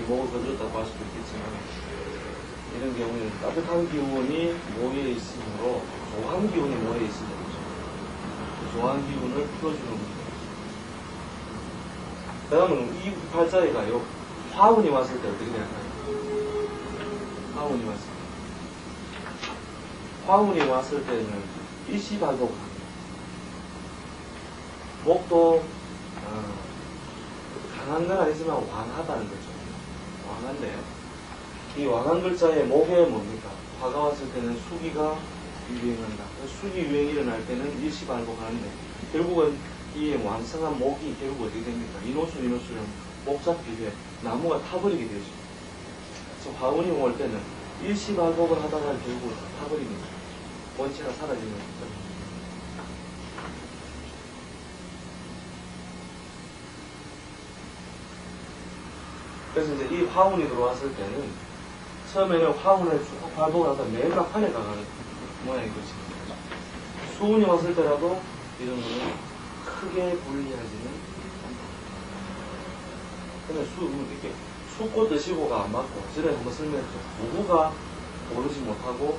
목을 건드렸다고 할 수도 있겠지만, 이런 경우에는 따뜻한 기운이 모에 있으므로 조한 기운이 모에 있습니다. 조한 기운을 풀어주는 겁니다. 그 다음은 이 팔자에 가요. 화운이 왔을 때 어떻게 될까요? 화운이 왔을 때. 화운이 왔을 때는 일시발목. 목도 강한 건 아니지만 왕하다는 거죠. 왕한데 이 왕한 글자의 목에 뭡니까? 화가 왔을 때는 수기가 유행한다. 수기 유행이 일어날 때는 일시발목하는데 결국은 이 왕성한 목이 결국 어떻게 됩니까? 이노수랑 목잡기에 나무가 타버리게 되죠. 그래서 화운이 올 때는 일시발목을 하다가 결국 타버립니다. 원체가 사라지는 거죠. 그래서 이제 이 화운이 들어왔을 때는 처음에는 화운을 쭉 발목을 하다 맨 막판에 가가는 모양이 그렇습니다. 수운이 왔을 때라도 이런 거는 크게 불리하지는 않다. 그냥 이렇게 쑥고 드시고가 안 맞고, 전에 한번 설명했죠. 무구가 고르지 못하고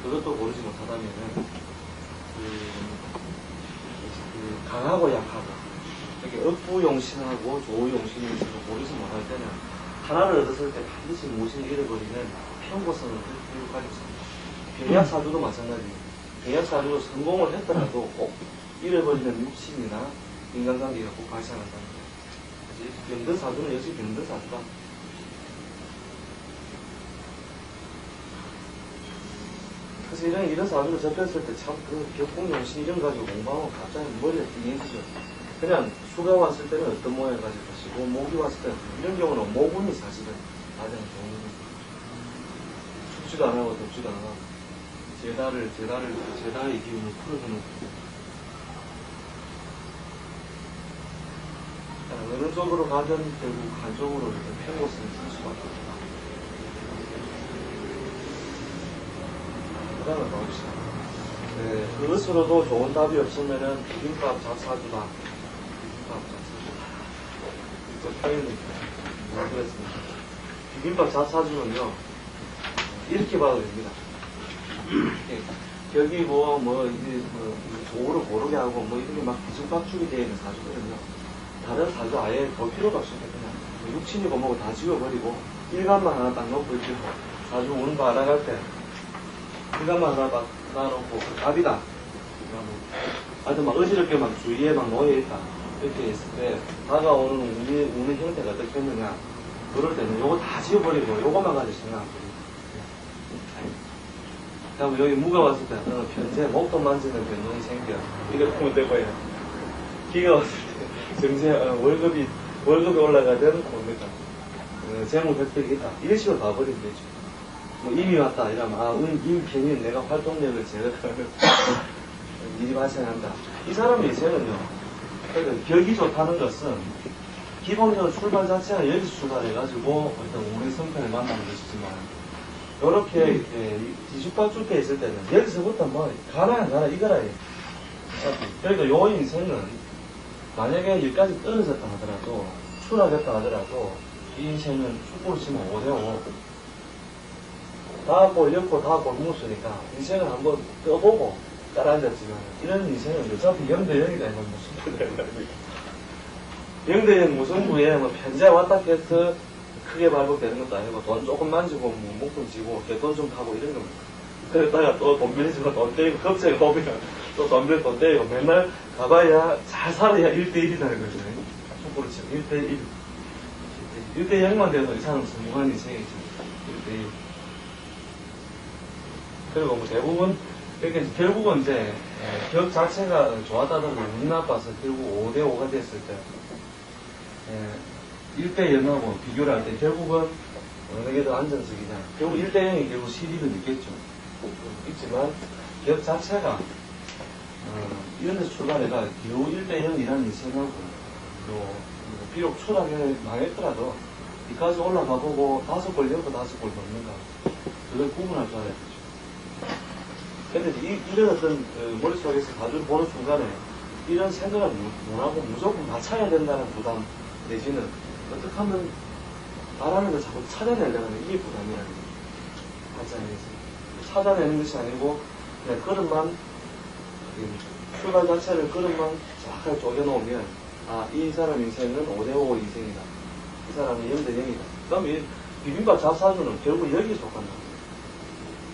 그것도 고르지 못하다면은 강하고 약하고 이렇게 억부용신하고 조우용신이 있어서 고르지 못할 때는 하나를 얻었을 때 반드시 무엇을 잃어버리는 편고성을 들고 가지고 있습니다. 병약사주도 마찬가지입니다. 병약사주도 성공을 했더라도 꼭 잃어버리는 육신이나 인간관계가 꼭 발생한다는 거예요. 병든사주는 역시 병든사주다. 그래서 이런 사주를 접했을 때 참 그 격공용신 이런 가지고 공부하면 갑자기 머리가 띵해지죠. 그냥 수가 왔을 때는 어떤 모양을 가지고 가시고 목이 왔을 때는 이런 경우는 모분이 사실은 가장 좋은 겁니다. 춥지도 안 하고 덥지도 안 하고 제다의 기운을 풀어주는 겁니다. 어느 쪽으로 가든 결국 한쪽으로 편곳을 쓸 수밖에 없다. 그 다음에 봐봅시다. 네, 그것으로도 좋은 답이 없으면은 비빔밥 잡사주다. 비빔밥 잡사주다. 또 표현이 그랬습니다. 비빔밥 잡사주는요, 이렇게 봐도 됩니다. 여기 조를 고르게 하고 이렇게 막 뒤죽박죽이 되어 있는 사주거든요. 다른 사주 아예 볼 필요가 없습니다. 그냥 육친이고 뭐고 다 지워버리고 일간만 하나 딱 넣고 있고 사주 오는 거 알아갈 때 일간만 하나 딱 놔놓고 답이다. 하여튼 막 어지럽게 막 주위에 막 놓여있다. 이렇게 있을 때 다가오는 우는 형태가 어떻겠느냐. 그럴 때는 요거 다 지워버리고 요거만 가지고 생각합니다. 그다음에 여기 무가 왔을 때 변제 목도 만지는 변동이 생겨. 이거 보면 되고요. 기가 왔을 때 정세 월급이 올라가든 뭡니까 재무 획득이 있다. 이런 식으로 봐버리면 되죠. 뭐 임이 왔다 이러면 임 편인 내가 활동력을 제거하는 일이 발생한다. 이 사람의 인생은요. 그러니까 벽이 좋다는 것은 기본적으로 출발 자체가 여기서 출발해가지고 어떤 우리 성편을 만나는 것이지만 이렇게 뒤죽박죽해 있을 때는 여기서부터 가나 이거라 해. 그러니까 요 인생은 만약에 여기까지 떨어졌다 하더라도 추락했다 하더라도 이 인생은 축구를 치면 5대5 다골 엮고 다골 묻으니까 인생을 한번 떠보고 따라앉았지만 이런 인생은 어차피 0대0이다 이건 무슨 0대0 무승부에 편제 왔다 해서 크게 발복되는 것도 아니고 돈 조금 만지고 목돈 지고 개돈 좀 타고 이런 겁니다. 그러다가 또 돈 빌리지만 돈 떼이고 갑자기 오면 또 돈 빌려 돈 떼이고 맨날 가봐야 잘 살아야 1대1이라는 거죠. 축구를 치면 1대1 1대0만 돼도 이 사람은 성공한 인생이죠. 1대1 그리고 대부분 그러니까 결국은 이제 격 자체가 좋았다든가 운 나빠서 결국 5대5가 됐을 때 1대0하고 비교를 할 때 결국은 어느 게 더 안정적이냐. 결국 1대0이 결국 실익을 있겠죠. 있지만 격 자체가 이런 데서 출발해가 겨우 1대0이라는 인생하고 비록 추락에 망했더라도 이까지 올라가 보고 5골 넣고 5골 넣는가 그걸 구분할 줄 알아야 되죠. 근데 이런 어떤 머릿속에서 가주를 보는 순간에 이런 생각을 못하고 무조건 맞춰야 된다는 부담 내지는 어떻게 하면 말하는 걸 자꾸 찾아내려고 하는 이게 부담이라는 거죠. 맞지 않겠어요? 찾아내는 것이 아니고 그냥 그릇만 출발 자체를 그릇만 정확하게 쪼개놓으면 아, 이 사람 인생은 5대5 인생이다. 이 사람은 0대0이다. 그럼 이 비빔밥 잡사주는 결국 여기에 속한다.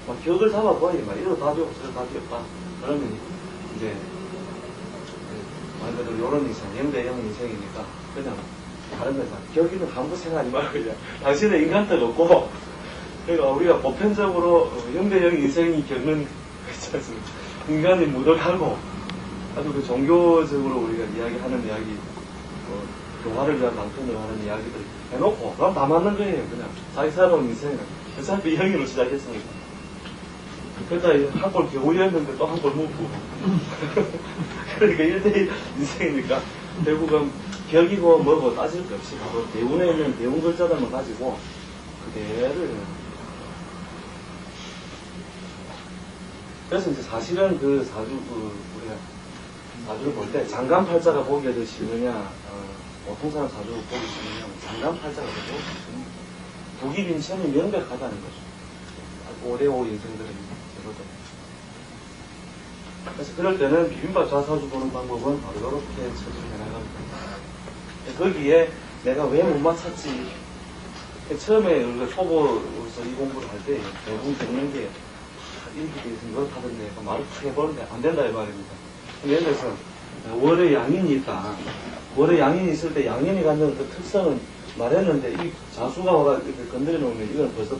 막 격을 잡아버리면 막 이거 답이 없어, 저거 답이 없다. 그러면 이제 말 그대로 이런 인생, 0대0 인생이니까 그냥 다른 데서 격이는 아무 생각하지 말고 그냥 당신의 인간도 없고 그러니까 우리가 보편적으로 0대0 인생이 겪는 그렇지 않습니까? 인간이 무덕하고 아주 그 종교적으로 우리가 이야기하는 이야기 교화를 위한 방편으로 하는 이야기들 해놓고 그럼 다 맞는 거예요. 그냥 자기 살아온 인생은 어차피 형이로 시작했으니까 그러다 한 골 겨울이었는데 또 한 골 묵고 그러니까 1대1 인생이니까 결국은 격이고 뭐고 따질 것 없이 바로 대운에 있는 대운 글자들만 가지고 그대를 그래서 이제 사실은 그 사주 우리가 사주를 볼 때 장간팔자가 보기가 더 쉬우냐 보통 사람 사주 보기 쉬우냐 장간팔자가 더 보기 쉬우냐 부기빈천이 명백하다는 거죠. 5대5 인생들은 그래서 그럴 때는 비빔밥 좌사주 보는 방법은 바로 이렇게 처리를 해나갑니다. 거기에 내가 왜 못 맞췄지? 처음에 우리가 초보로서 이 공부를 할 때 대부분 겪는 게 이렇게 돼 있으면 이렇게 하던데 말을 크게 해보는데 안 된다 이 말입니다. 예를 들어서 월에 양인이 있다. 월에 양인이 있을 때 양인이 갖는 그 특성은 말했는데 이 자수가 와가 이렇게 건드려 놓으면 이건 벌써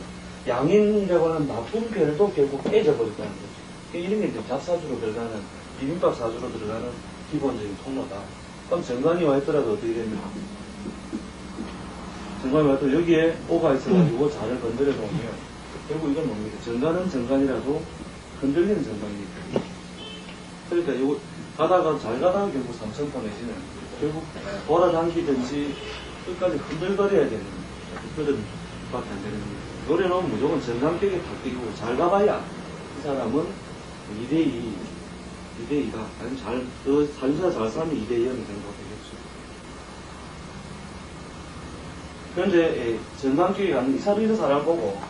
양인이라고 하는 나쁜 별도 결국 깨져버렸다는 거죠. 이런 게 이제 잡사주로 들어가는, 비빔밥 사주로 들어가는 기본적인 통로다. 그럼 정관이 와 있더라도 어떻게 됩니까? 정관이 와 있더라도 여기에 오가 있어가지고 자를 건드려 놓으면 결국 이건 뭡니까? 정관은 정관이라도 흔들리는 정관이니까. 그러니까 이거 가다가 잘 가다가 결국 삼천포 내지는 결국 돌아당기든지 끝까지 흔들거려야 되는 그런 밖에 안 되는 거예요. 노래는 무조건 정관벽에 바뀌고 잘 가봐야 이 사람은 2대2, 2대2다. 아니면 사주사 잘 살면 2대0이 정도 되겠죠. 그런데 정관격이 아닌 이 사람을 보고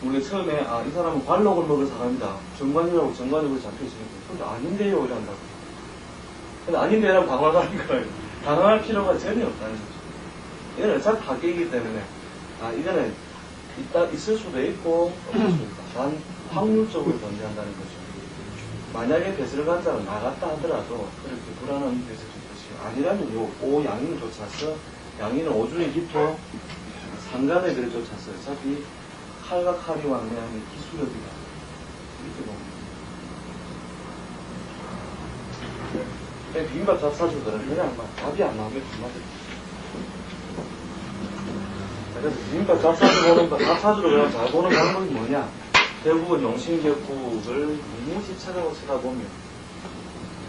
우리가 처음에 이 사람은 관록을 먹을 사람이다. 정관이라고 정관으로 잡혀있으니까 근데 아닌데요 이란다고. 근데 아닌데라고 당황하는 거예요. 당황할 필요가 전혀 없다는 거죠. 이거는 어차피 바뀌기 때문에 이거는 있을 수도 있고 없을 수도 있다. 단 확률적으로 존재한다는 거죠. 만약에 벼슬을 간다고 나갔다 하더라도 그렇게 불안한 벼슬이 것이 아니라면 요 양인을 쫓아서 양인은 오중의 기토 상간의 글을 쫓아서 어차피 칼과 칼이 왕래하는 기술력이다. 이렇게 봅니다. 비빔밥 잡사주들은 그냥 막 답이 안 나오면 그만이에요. 그래서 비빔밥 잡사주로 그냥 잘 보는 방법이 뭐냐? 대부분 용신격국을 무무집착하고 쳐다보면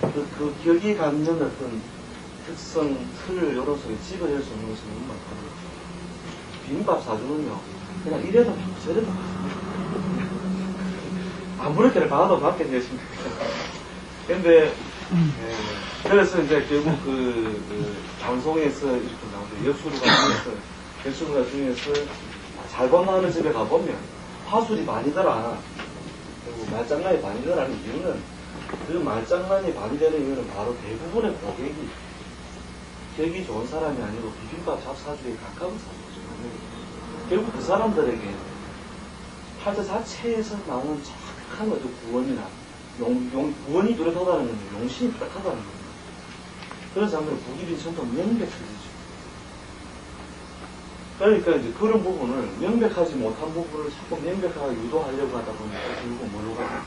그 격이 갖는 어떤 특성, 틀을 여러 속에 집어낼 수 있는 것이 너무 많거든요. 비빔밥 사주는요, 그냥 이래도 받고 저래도 받고 아무렇게나 봐도 받게 되십니다. 근데 그래서 이제 결국 그 방송에서 이렇게 나오죠. 역수루가 중에서 잘 건너는 집에 가보면 화술이 많이 들어가나 그리고 말장난이 많이 들어가는 이유는 그 말장난이 많이 되는 이유는 바로 대부분의 고객이 격이 좋은 사람이 아니고 비빔밥 잡사주에 가까운 사주죠. 결국 그 사람들에게 팔자 자체에서 나오는 정확한 어떤 구원이나 구원이 뚜렷하다는 건 용신이 뚜렷하다는 거예요. 그런 사람들은 부기빈천도 명백해지죠. 그러니까 이제 그런 부분을 명백하지 못한 부분을 자꾸 명백하게 유도하려고 하다 보니까 결국은 뭘로 가죠?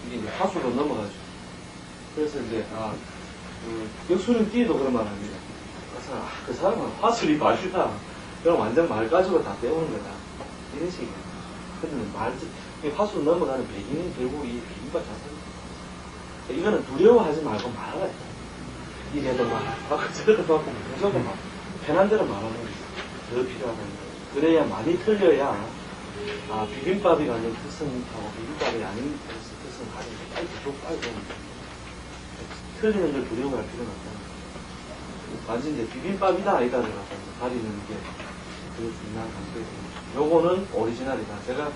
이게 이제 화수로 넘어가죠. 그래서 이제 역수는 띠도 그런 말 합니다. 그래서 그 사람은 화술이 말이다. 그럼 완전 말 가지고 다 배우는 거다. 이런 식이에요. 근데 화수로 넘어가는 배경이 결국 이 비빔밥 자체입니다. 이거는 두려워하지 말고 말하라 했다. 이래도 막 저래도 막 무조건 막 편한 대로 말하는 거죠. 더 필요하다는 거죠. 그래야 많이 틀려야 비빔밥이 가진 특성하고 비빔밥이 아닌 특성을 가진 게 빨리 틀리는 걸 두려워할 필요는 없다는 거죠. 완전 이제 비빔밥이다 아니다를 갖다 가리는 게 그 중요한 관계가 됩니다. 요거는 오리지널이다. 제가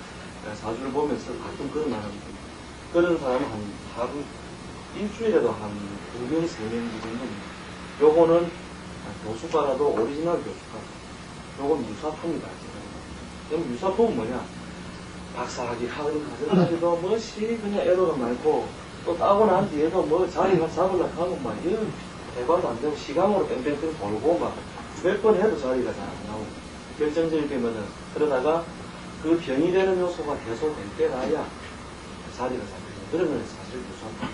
사주를 보면서 가끔 그런 말 합니다. 그런 사람은 한 하루, 일주일에도 한 2명, 3명 정도입니다. 요거는 교수가라도 오리지널 교수가. 요건 유사품이다. 그럼 유사품은 뭐냐? 박사학위 하는 과정까지도 뭐시 그냥 애로가 많고, 또 따고 난 뒤에도 뭐 자리가 잡으려고 하고 막 이런 대화도 안 되고 시간으로 뺑뺑뺑 돌고 막 몇 번 해도 자리가 잘 안 나오고 결정적일 때면은 그러다가 그 병이 되는 요소가 해소될 때라야 자리가 잡히죠. 그러면 사실 교수합니다.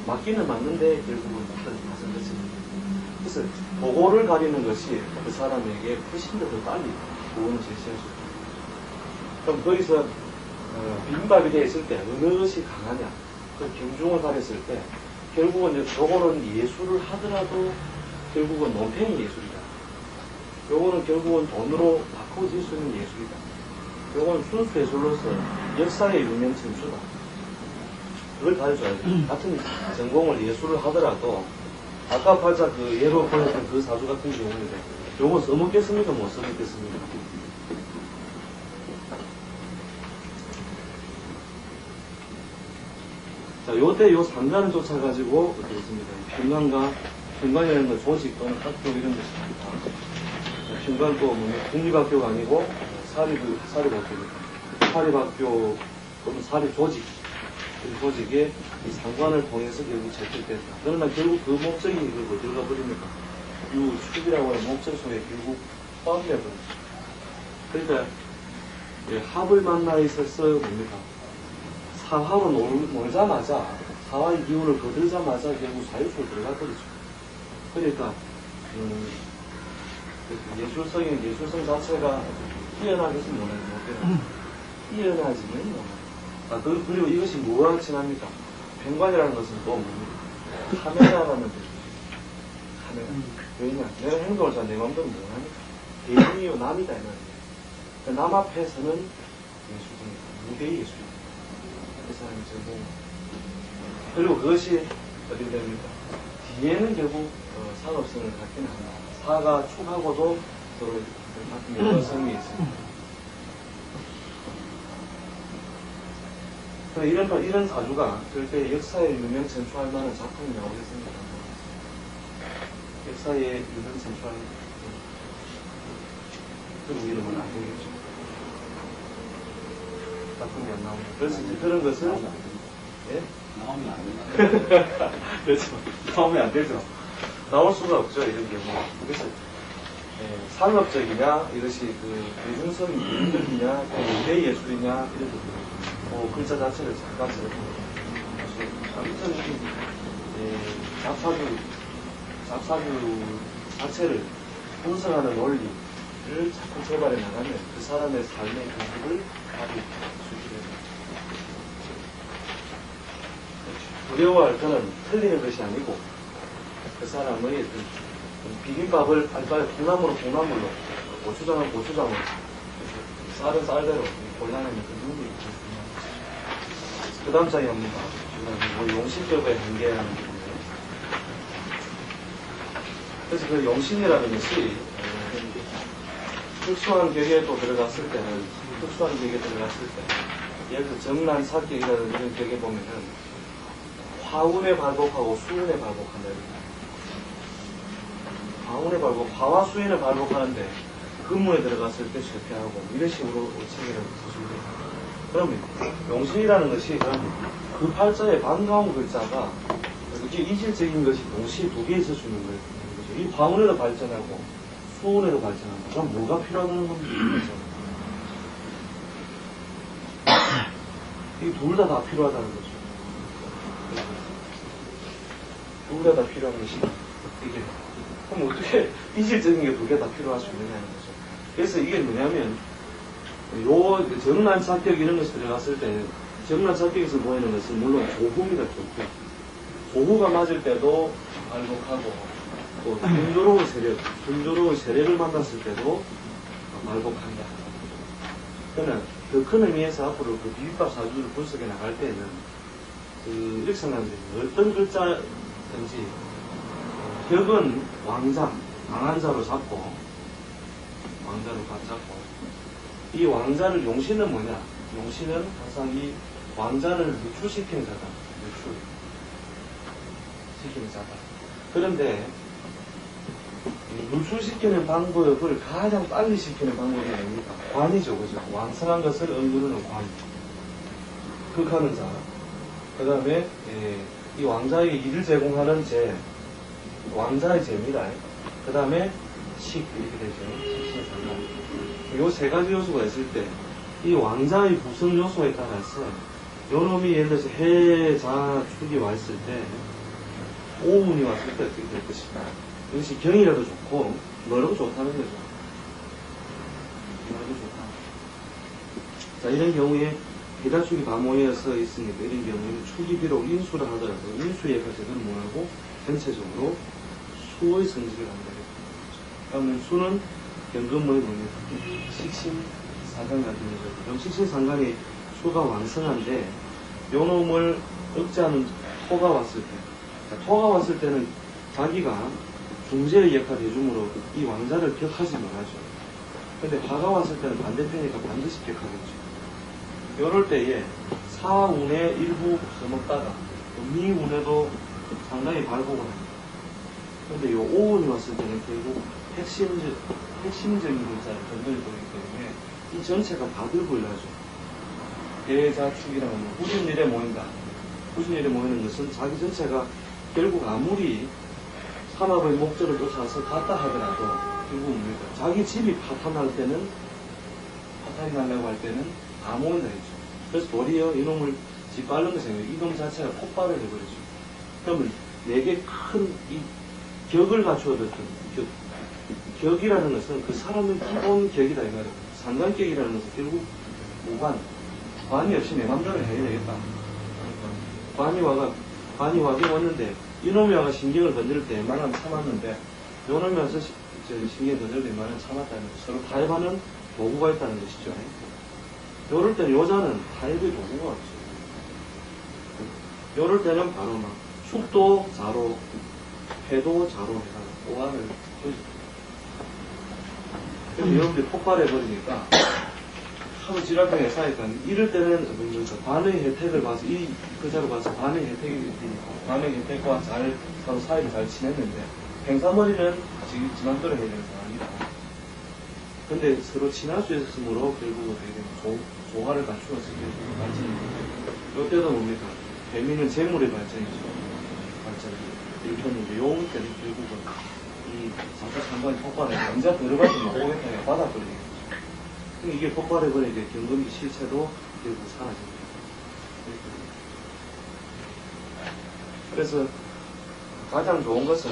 맞기는 맞는데 결국은 가서 그렇지. 그래서 보고를 가리는 것이 그 사람에게 훨씬 더 빨리 보호를 제시할 수 있습니다. 그럼 거기서 빈밥이 되어 있을 때 어느 것이 강하냐 그 경중을 가렸을 때 결국은 요거는 예술을 하더라도 결국은 논팽이 예술이다. 요거는 결국은 돈으로 바꿔질 수 있는 예술이다. 요거는 순수 예술로서 역사의 유명천수다. 그걸 가르쳐야 돼. 같은 전공을 예술을 하더라도 아까 팔자 그 예로 보였던 그 사주 같은 경우는 요거 써먹겠습니까? 못 써먹겠습니까? 자, 요때 요 상관을 쫓아가지고 어떻게 했습니다. 평관이라는 건 조직 또는 학교 이런 것입니다. 평관도 뭐 국립학교가 아니고 사립학교입니다. 사립학교 또는 사립조직 이 조직에 이 상관을 통해서 결국 채택됐다. 그러나 결국 그 목적이 이걸 어디로 가버립니까? 이 축이라고 하는 목적 속에 결국 포함되어 버립니다. 그러니까 합을 만나 있어서 뭡니까? 사화로 놀자마자 사화의 기운을 거들자마자 결국 사유수로 들어가 버리죠. 그러니까 예술성 자체가 뛰어나겠으면 못해요. 뛰어나지는 못해요. 그리고 이것이 뭐와 친합니까? pen관이라는 것은 또 뭡니까? 카메라라는 뜻이죠. 카메라. 왜냐? 내가 행동을 잘 내 마음대로 못하니까. 대중이요 남이다 이 말이에요. 남 앞에서는 예술입니다. 무대의 예술입니다. 그 사람이 전공. 그리고 그것이 어디 됩니까? 뒤에는 결국 상업성을 갖기는 합니다. 사가 축하고도 서로 같은 연관성이 있습니다. 이런 사주가 절대 역사에 유명 천추할 만한 작품이 나오겠습니다. 역사에 유명 천추할 그런 이름은 안 되겠죠. 작품이 안 나옵니다. 그래서 이제 그런 것을 예? 나오면 안 된다. 그렇죠. 나오면 안 되죠. 나올 수가 없죠, 이런 경우. 그래서 상업적이냐, 이것이 그 대중성이 인격이냐, 무대 예술이냐, 이런 것들. 글자 자체를 잠깐 아무튼 잡사주 자체를 분석하는 논리를 자꾸 개발해 나가면 그 사람의 삶의 경험을 가질 수 있습니다. 두려워할 거는 틀리는 것이 아니고 그 사람의 비빔밥을 빨리빨리 콩나물로 고추장은 고추장으로 쌀은 쌀대로 골라내는 그 눈이 있습니다. 그 다음 장에 한번 봐보시면 용신격의 한계라는 부분이에요. 그래서 그 용신이라는 것이 특수한 격에 또 들어갔을 때는 특수한 격에 들어갔을 때 예를 들어 정난 사격이라는 이런 격에 보면은 화운에 발복하고 수운에 발복한다. 화운에 발복, 화와 수운에 발복하는데 근무에 들어갔을 때 실패하고 이런 식으로 체계를 구성돼요. 그러면 용신이라는 것이 그 팔자의 반가운 글자가 이게 이질적인 것이 동시에 두 개 있을 수 있는 거예요. 이 화운에도 발전하고 수운에도 발전하고 그럼 뭐가 필요하다는 겁니다. 이게 둘 다 필요하다는 거죠. 둘 다 필요한 것이 이게 그럼 어떻게 이질적인 게 두 개 다 필요할 수 있느냐는 거죠. 그래서 이게 뭐냐면 요 정난 착격 이런 것이 들어갔을 때 정난 착격에서 보이는 것은 물론 조후입니다. 조후가 맞을 때도 발복하고 또 순조로운 세력을 만났을 때도 발복한다. 그러나 더 큰 의미에서 앞으로 그 비빔밥 사주를 분석해 나갈 때는 이렇게 생각합니다. 어떤 글자든지 격은 왕장, 강한 자로 잡고 왕자로 받잡고, 이 왕자를, 용신은 뭐냐? 용신은 항상 이 왕자를 누출시키는 자다. 누출시키는 자다. 그런데 이 누출시키는 방법을 가장 빨리 시키는 방법이 뭡니까? 관이죠, 그죠? 왕성한 것을 응누르는 관. 극하는 자. 그 다음에 이 왕자에게 일을 제공하는 제, 왕자의 제입니다. 그 다음에 식, 이렇게 되죠. 식신상관. 요 세 가지 요소가 있을 때, 이 왕자의 구성 요소에 따라서, 요 놈이 예를 들어서 해, 자, 축이 왔을 때, 오운이 왔을 때 어떻게 될 것인가. 이것이 경이라도 좋고, 뭐라도 좋다는 거죠. 뭐라도 좋다. 자, 이런 경우에, 해자축이 다 모여서 있으니까, 이런 경우에는 축이 비록 인수를 하더라도, 인수의 가책은 뭐라고? 전체적으로 수의 성질을 한다. 그러면 수는 경금의 뭡니까? 식신상관 같은 거죠. 그럼 식신상관이 수가 왕성한데, 요 놈을 억제하는 토가 왔을 때, 그러니까 토가 왔을 때는 자기가 중재의 역할을 해줌으로 이 왕자를 격하지 말아죠. 근데 화가 왔을 때는 반대편이니까 반드시 격하겠죠. 요럴 때에 사운의 일부 써먹다가 미운에도 상당히 발복을 합니다. 근데 요 오운이 왔을 때는 결국 핵심적인 글자를 건드려 보기 때문에 이 전체가 바들불나죠. 대자축이라는 건 후진일에 모인다. 후진일에 모이는 것은 자기 전체가 결국 아무리 삼합의 목적을 쫓아서 갔다 하더라도 결국 뭡니까? 자기 집이 파탄날 때는, 파탄이 나려고 할 때는 다 모인다 했죠. 그래서 도리어 이놈을 짓밟는 것이 아니라 이놈 자체가 폭발을 해버리죠. 그러면 내게 큰 이 격을 갖추어뒀던 격이라는 것은 그 사람의 기본 격이다 이 말이에요. 상관격이라는 것은 결국 무관, 관이 없이 내 맘대로 해야 되겠다. 관이 와긴 왔는데 이놈이 와가 신경을 건드릴 때 웬만하면 참았는데 요놈이 와서 신경을 건드릴 때 웬만하면 참았다는 거죠. 서로 타협하는 도구가 있다는 것이죠. 요럴 때는 여자는 타협의 도구가 없죠. 요럴 때는 바로 막 축도 자로, 해도 자로 해서 오화를 보여줍니다. 그래서 여러분들이 폭발해버리니까 하루 지랄병에 쌓이니까 이럴 때는 반의 혜택을 봐서 이 글자로 봐서 반의 혜택이 있으니까 반의 혜택과 잘 서로 사이를 잘 지냈는데 행사머리는 지 맘대로 해야 되는 상황이다. 근데 서로 친할 수 있었으므로 결국 어떻게 되면 조화를 갖추어서 결국 발전이 되죠. 이때도 뭡니까? 배민은 재물의 발전이죠. 발전이 일편인데 요 때는 결국은 이 자꾸 상관이 폭발해 언제 들어가서 오겠다고 받아버리겠죠. 이게 폭발해버리니까 경금이 실체도 결국 사라집니다. 그래서 가장 좋은 것은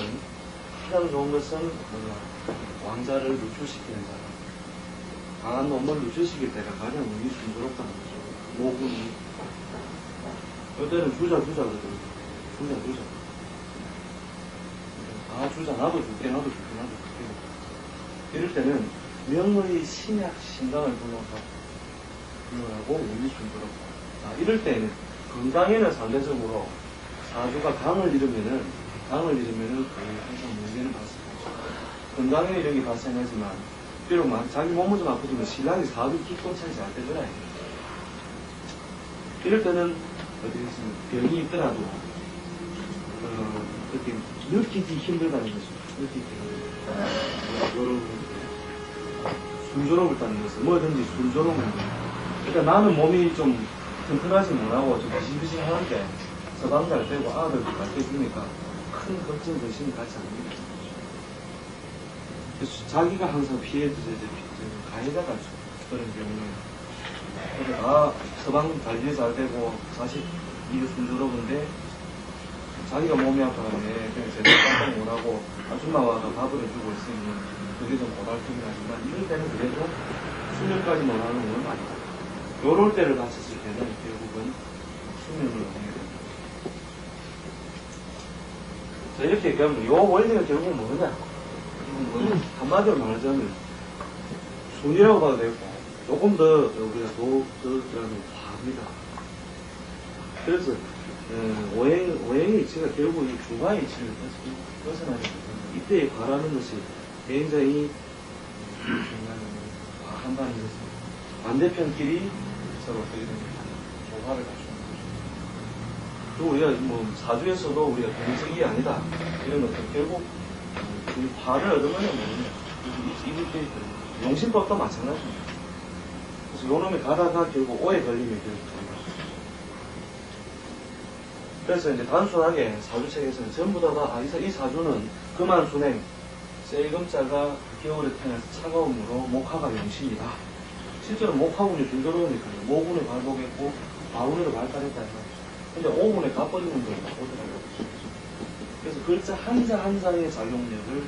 뭐냐, 왕자를 누출시키는 자다. 강한 놈을 누출시킬 때가 가장 운이 순조롭다는 거죠. 모군이. 이때는 주자거든요. 주자. 주자, 나도 줄게. 이럴 때는 명의 신약, 신강을 불러가고 운이 순조롭다. 이럴 때는 건강에는 상대적으로 사주가 강을 잃으면은 거의 항상 문제는 발생하죠. 건강에 이런 게 발생하지만 비록 자기 몸은 좀 아프지만 신랑이 사주 기권차이 잘 되더라. 이럴 때는 병이 있더라도 이렇게 느끼기 힘들다는 거죠. 느끼기 힘들다. 순조롭다는 것은 뭐든지 순조로운 거예요. 그러니까 나는 몸이 좀 튼튼하지 못하고 좀 비실비실 하는데 서방 잘 되고 아들도 잘 되주니까 큰 걱정 의심이 가지 않습니다. 그래서 자기가 항상 피해도 가해자 같죠. 그런 경우에. 그러니까 서방 관리 잘 되고 자식 일이 순조로운데 자기가 몸이 아파가지고 제대로 깜짝 못하고 아줌마가 밥을 해주고 있으니 그게 좀 고달프긴 하지만 이럴 때는 그래도 수면까지 못하는 건 아니다. 요럴 때를 봤었을 때는 결국은 수면을 얻게 됩니다. 자, 이렇게 얘기하면 요 원리가 결국은 뭐냐? 한마디로 말하자면 순이라고 봐도 되고 조금 더 우리가 더 들어가면 화합니다. 그래서 오행의 이치가 결국 이 주가의 이치를 벗어나야 됩니다. 이때 바라는 것이 굉장히 중요한 상관이 있습니다. 반대편끼리 서로 어떻게 됩니까? 조화를 갖추는 거죠. 또 우리가 뭐 사주에서도 우리가 경직이 아니다 이런 것들 결국 그 화를 얻으면 뭐냐 이게 용신법도 마찬가지입니다. 그래서 요놈이 가다가 결국 오해 걸림이 되는 그래서 이제 단순하게 사주책에서는 전부 다가 이 사주는 금한순행 세금자가 겨울에 태어나서 차가움으로 목화가 용신이다. 실제로 목화운이 순조로우니까요. 모군에 발복했고 마운으로 발달했다. 근데 오군에 가버리는 걸 오더라고요. 그래서 글자 한자 한자의 작용력을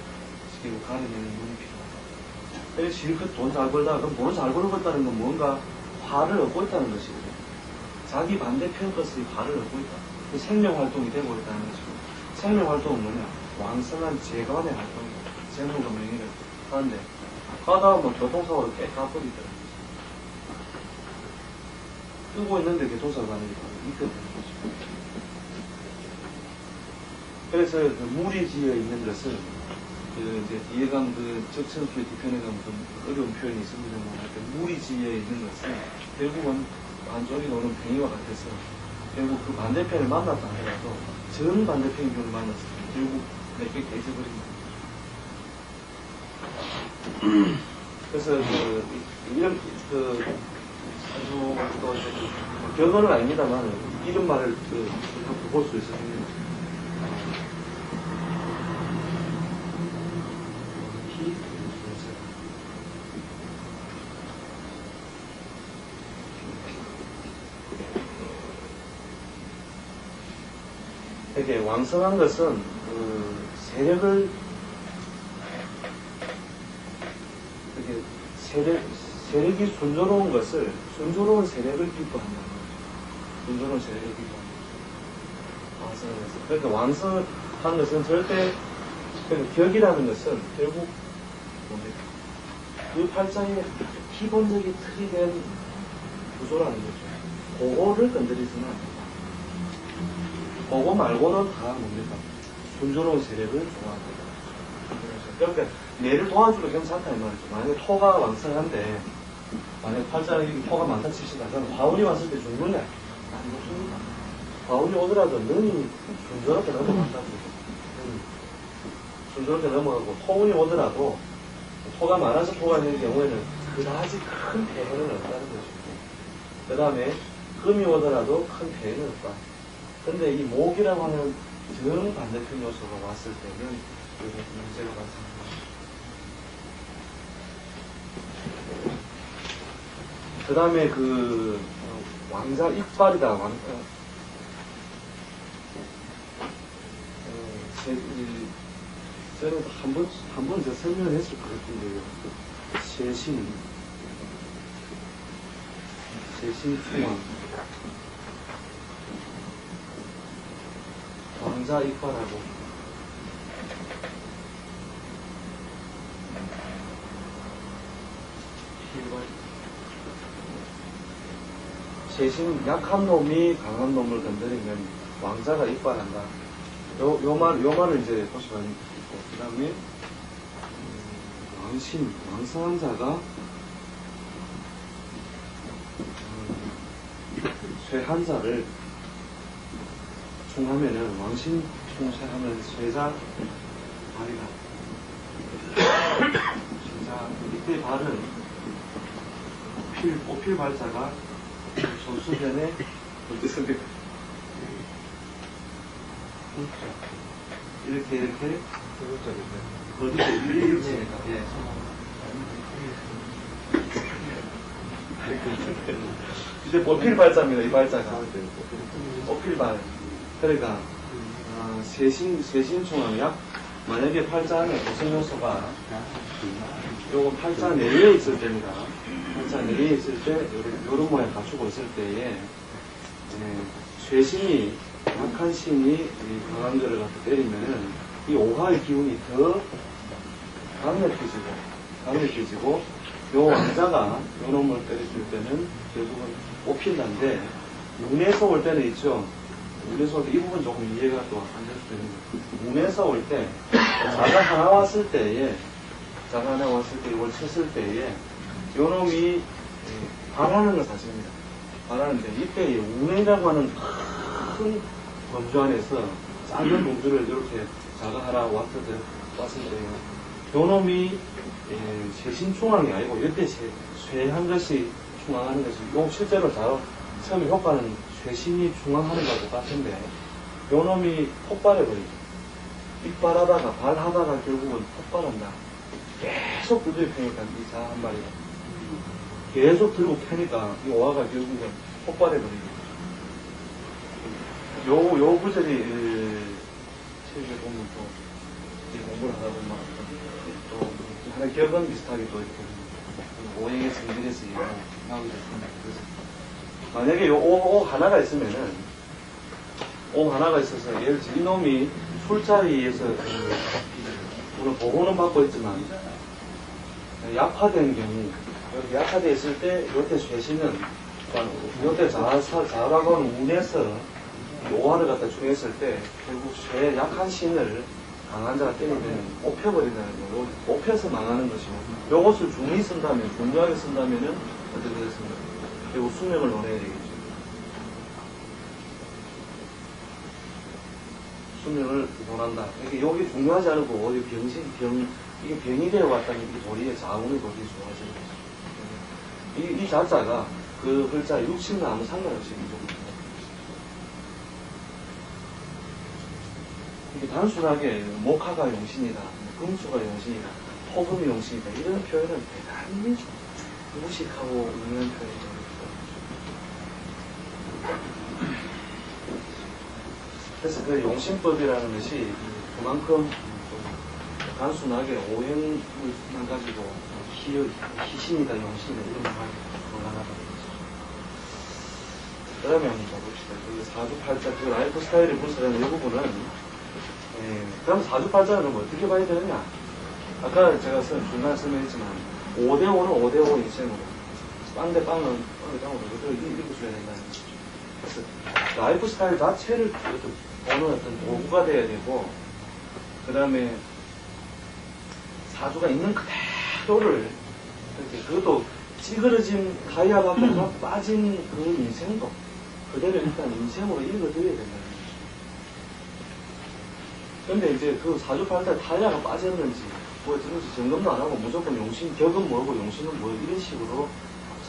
지금 가려내는 눈이 필요하다. 그래서 실컷 돈 잘 벌다. 그럼 돈 잘 벌고 있다는 건 뭔가 화를 얻고 있다는 것이거든요. 자기 반대편 것의 화를 얻고 있다. 그 생명활동이 되고 있다는 것이고, 생명활동은 뭐냐? 왕성한 재관의 활동이다. 재물과 명예를 하는데, 가다가 뭐 교통사고를 깨 까버리더라고요. 뜨고 있는데 교통사고 가는 게 바로 이거 되는 거죠. 그래서 그 물이 지어 있는 것은, 그 이제 뒤에 가면 그 적천수의 뒤편에 가면 좀 어려운 표현이 있습니다만, 물이 지어 있는 것은 결국은 반쪽이 노는 뱅이와 같아서 결국 그 반대편을 만났다 하더라도 전 반대편을 만났을 때 결국 몇개 깨져버립니다. 그래서 이런 아주 또 결론은 아닙니다만 이런 말을 볼 수 있었습니다. 이렇게 왕성한 것은 세력을 이렇게 세력이 순조로운 것을 순조로운 세력을 기뻐한다는 거죠. 순조로운 세력을 기뻐한다. 왕성한 것은 그러니까 왕성한 것은 절대 그러니까 격이라는 것은 결국 뭡니까? 그 팔자의 기본적인 틀이 된 구조라는 거죠. 그거를 건드리지는 않는다. 그거 말고는 다 뭡니까? 순조로운 세력을 좋아한다. 그러니까 얘를 도와주도 괜찮다 이 말이죠. 만약에 토가 왕성한데 만약에 팔자에 토가 많다 치시다 그럼 화운이 왔을 때 죽느냐? 안 죽습니다. 화운이 오더라도 능이 순조롭게 넘어간다고. 순조롭게 넘어가고 토운이 오더라도 토가 많아서 토가 있는 경우에는 그다지 큰 폐해는 없다는 것이고 그 다음에 금이 오더라도 큰 폐해는 없다. 근데 이 목이라고 하는 정 반대편 요소가 왔을 때는 문제가 많습니다. 그 다음에 왕자 이빨이다. 저는 한 번 제가 설명을 했을 것 같은데요. 세신충왕. 왕자 이과라고 세신 약한 놈이 강한 놈을 건드리면 왕자가 이과한다. 요 말을 이제 보시면 있고 그 다음에 왕성한 자가 쇠한자를 충하면은 왕신 충세하면 쇠자 발이다. 자, 이때 발은 오필 발자가 소수변에 어떻습니까? 이렇게 거기서 일일체니까 예. 이제 오필 발자입니다. 이 발자가 오필 발. 그러니까 세신충왕약 만약에 팔자 안에 구성 요소가 요거 팔자 내에 있을 때입니다. 팔자 내에 있을 때 요런 모양 갖추고 있을 때에 쇠신이 약한 신이 강한 거를 갖다 때리면은 이 오화의 기운이 더 강력해지고 요 왕자가 요 놈을 때렸을 때는 결국은 오핀다인데 문에서 올 때는 있죠. 문에서 올 때 이 부분 조금 이해가 또 안 될 수도 있는 거예요. 문에서 올 때 자가 하나 왔을 때에 이걸 쳤을 때에 요 놈이 반하는 건 사실입니다. 반하는데 이때 운행이라고 하는 큰 범주 안에서 작은 범주를 이렇게 자가하라 왔을 때요. 요 놈이 쇄신 충항이 아니고 이때 쇄한 것이 충항하는 것이 요 실제로 처음에 효과는 쇄신이 충항하는 것과 똑같은데 요 놈이 폭발해버리죠. 이발하다가 발하다가 결국은 폭발한다. 계속 두드려 패니까 이 자 한 마리가 계속 들고 패니까 이 오화가 결국은 폭발해버리죠. 요 구절이 책에 보면 또 공부를 하다 보면 또 하나 기억은 비슷하게 또 이렇게 오행의 성질에서 나오게 됐습니다. 그래서 만약에 요 오 하나가 있으면은 오 하나가 있어서 예를 들어 이놈이 술자리에서 오늘 보고는 받고 있지만 약화된 경우 여기 약화되어 있을 때 이때 쇄신은 이때 자라고 하는 운에서 오화를 갖다 충했을 때 결국 쇠 약한 신을 강한 자가 때리면 옵혀버린다는 거예요. 옵혀서 망하는 것이고 이것을 중히 쓴다면 중요하게 쓴다면은 어떻게 되겠습니까? 결국 수명을 논해야 되겠죠. 수명을 논한다. 이게 여기 중요하지 않고 어디 이게 병이 되어 왔다는 이 도리의 자운의 도리에 좋아지는 거죠. 이 자자가 그 글자 육신과 아무 상관없이 이쪽입니다. 이게 단순하게 목화가 용신이다, 금수가 용신이다, 호금이 용신이다 이런 표현은 대단히 무식하고 의미한 표현이죠. 그래서 그 용신법이라는 것이 그만큼 단순하게 오행만 가지고 희신이다, 용신이다 이런 말이 곤란하다는 거죠. 그러면 한번 봅시다. 그 사주팔자, 그 라이프 스타일을 분석하는 이 부분은 그럼 사주팔자는 뭐 어떻게 봐야 되느냐? 아까 제가 중간에 설명했지만 5대5는 5대5 인생으로 빵 대 빵은 빵 대 빵으로 이걸 읽어줘야 된다는 거죠. 그래서 라이프 스타일 자체를 어느 어떤 도구가 돼야 되고 그 다음에 사주가 있는 그대로를 이렇게 그것도 찌그러진 다이아 밖으로 빠진 그 인생도 그대로 일단 인생으로 읽어드려야 된다는 거죠. 근데 이제 그 사주팔자에 다이아가 빠졌는지 뭐 어쩐지 점검도 안 하고 무조건 용신 격은 뭐고 용신은 뭐 이런 식으로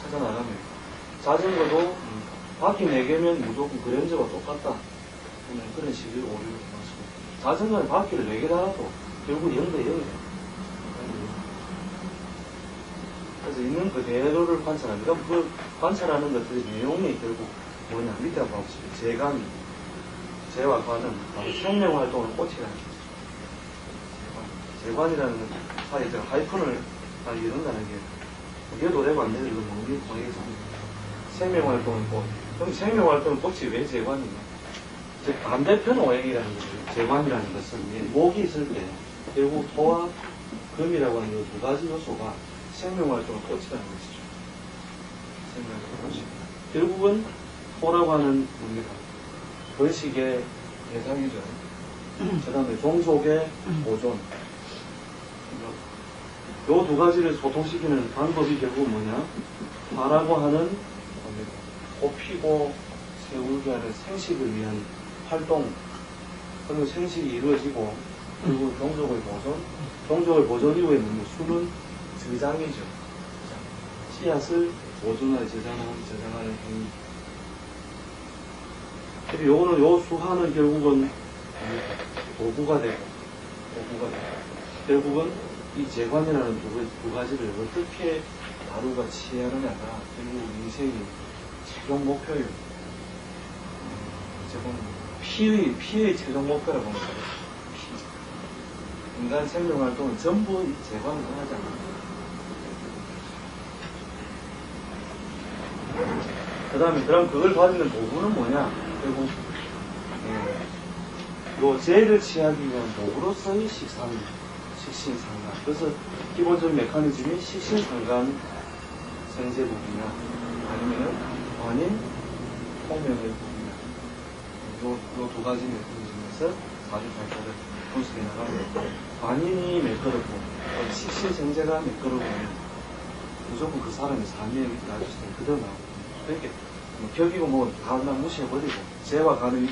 찾아나가면 자전거도 바퀴 4개면 무조건 그랜저가 똑같다 그런 식의 오류를 마시고 자전거는 바퀴를 4개 달아도 결국 0대 0이다. 그래서 있는 그대로를 관찰합니다. 그 관찰하는 것들의 내용이 결국 뭐냐 밑에 한번 보시죠. 재관 재와 관은 바로 생명활동을 꽃이라는 거죠. 재관이라는 건 사이에 제가 하이픈을 이런다는 게 이게도 되고 안 되고 이건 모르겠어. 생명활동은 꽃. 그럼 생명활동은 꽃이 왜 재관이냐? 즉 반대편 오행이라는 거죠. 재관이라는 것은 목이 있을 때 결국 토와 금이라고 하는 이 두 가지 요소가 생명활동의 꽃이라는 것이죠. 생명활동의 꽃이. 결국은 토라고 하는 뭡니까? 거식의 대상이죠. 그 다음에 종속의 보존. 요 두 가지를 소통시키는 방법이 결국 뭐냐? 화라고 하는 꽃피고 세우게 하는 생식을 위한 활동. 그리고 생식이 이루어지고 그리고 종족의 보존. 종족의 보존 이후에 있는 수는 저장이죠. 씨앗을 보존하여 저장하는 행위. 그래서 요거는 요 수화는 결국은 도구가 되고 결국은 이 재관이라는 두 가지를 어떻게 다루가 취하느냐가 결국 인생의 최종 목표예요. 피의 최종 목표라고 합니다. 인간 생명 활동은 전부 이 재관을 하지 않습니다. 그 다음에 그걸 가지는 도구는 뭐냐? 결국 요 재를 취하기 위한 도구로서의 식신상관. 그래서 기본적인 메커니즘이 식신상관 생제법이냐 아니면 관인 통명의 법이냐 요 두 가지 메커니즘에서 사주팔자를 분석해 나가면 관인이 매끄럽고 식신생제가 매끄러우면 무조건 그 사람의 삶의 놔줬을 때 그대로 나오고. 그렇게 뭐 격이고 뭐 다음날 무시해버리고 재와 간의